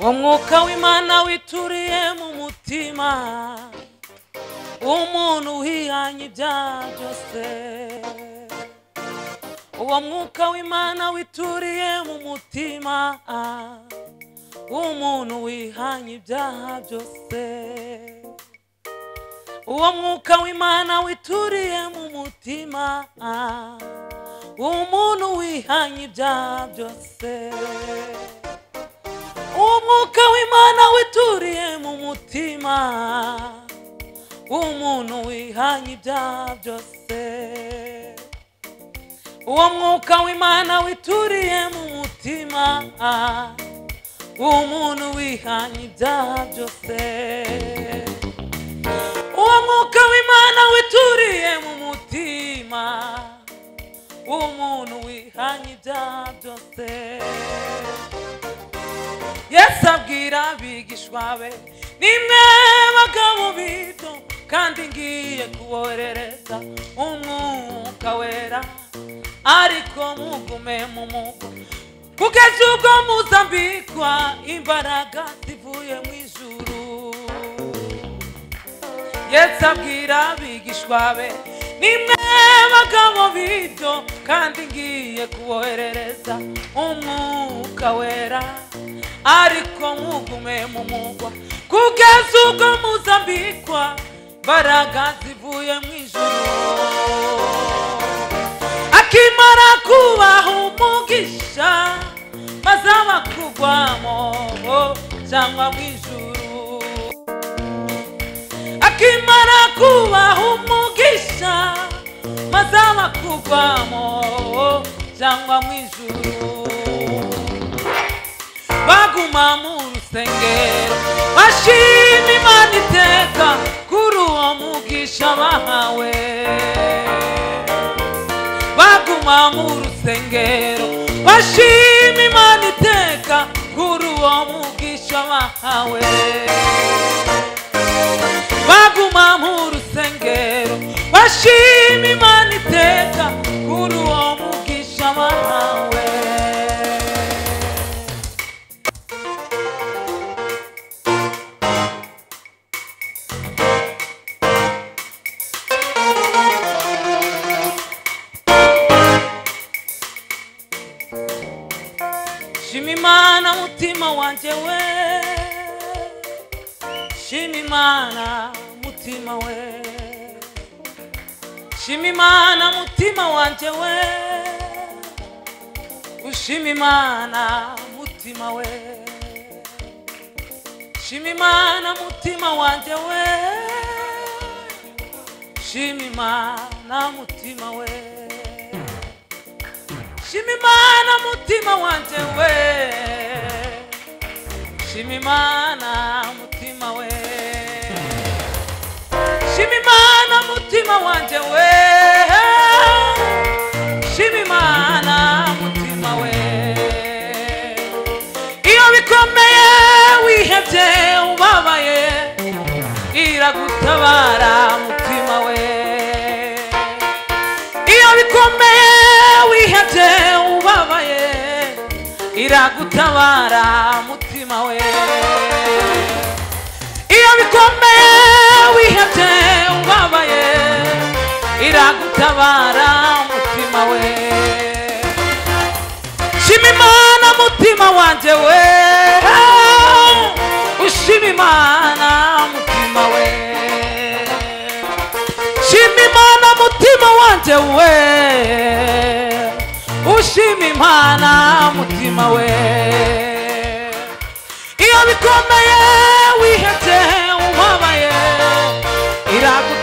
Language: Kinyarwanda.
umwuka w'Imana wituriye mu mutima umuntu wihanye ibyaha byose uwo mwuka w'Imana wituriye mu mutima umuntu wihanye ibyaha byose uwo mwuka w'Imana wituriye mu mutima umuntu wihanye ibyaha byose uwo mwuka w'Imana wituriye mu mutima umuntu wihanye ibyaha byose uwo mwuka w'Imana wituriye mu mutima umuntu wihanye ibyaha byose uwo mwuka w'Imana wituriye mu mutima umuntu wihanye ibyaha byose Yesu abwira abigishwa be nimwe bagabo bito kandi ngiye kuboherereza umwuka wera ariko mugume mu mugo kugeza ubwo muzambikwa imbaraga zivuye mu ijuru Yesu abwira abigishwa be nimwe bagabo bito kandi ngiye kuboherereza umwuka wera ariko mugume mu mugwa kugeza ubwo muzambikwa imbaraga zivuye mu ijuru akimara kubaha umugisha maze abakugwamo cyangwa mu ijuru akimara kubaha umugisha maze abakugwamo cyangwa mu ijuru baguma mu rusengero bashima Imana iteka kuri uwo mugisha bahawe baguma mu rusengero bashima Imana iteka kuri uwo mugisha bahawe baguma mu rusengero bashima Imana iteka kuri uwo mugisha bahawe Shima Imana mutima wanje we Shima Imana mutima we Shima Imana mutima wanje we Ushima Imana mutima we Shima Imana mutima wanje we Shima Imana mutima we Shima Imana mutima wanje we Shima Imana mutima we Shima Imana mutima wanje we Shima Imana mutima we iyo bikomeye wihebye ubabaye iragutabara mutima we iyo bikomeye wihebye ubabaye iragutabara mutima we iyo bikomeye wihebye ubabaye iragutabara mutima we Shima Imana mutima wanje we ushima Imana mutima we Shima Imana mutima wanje we ushima Imana mutima we iyo bikomeye wihebye ubabaye iragutabara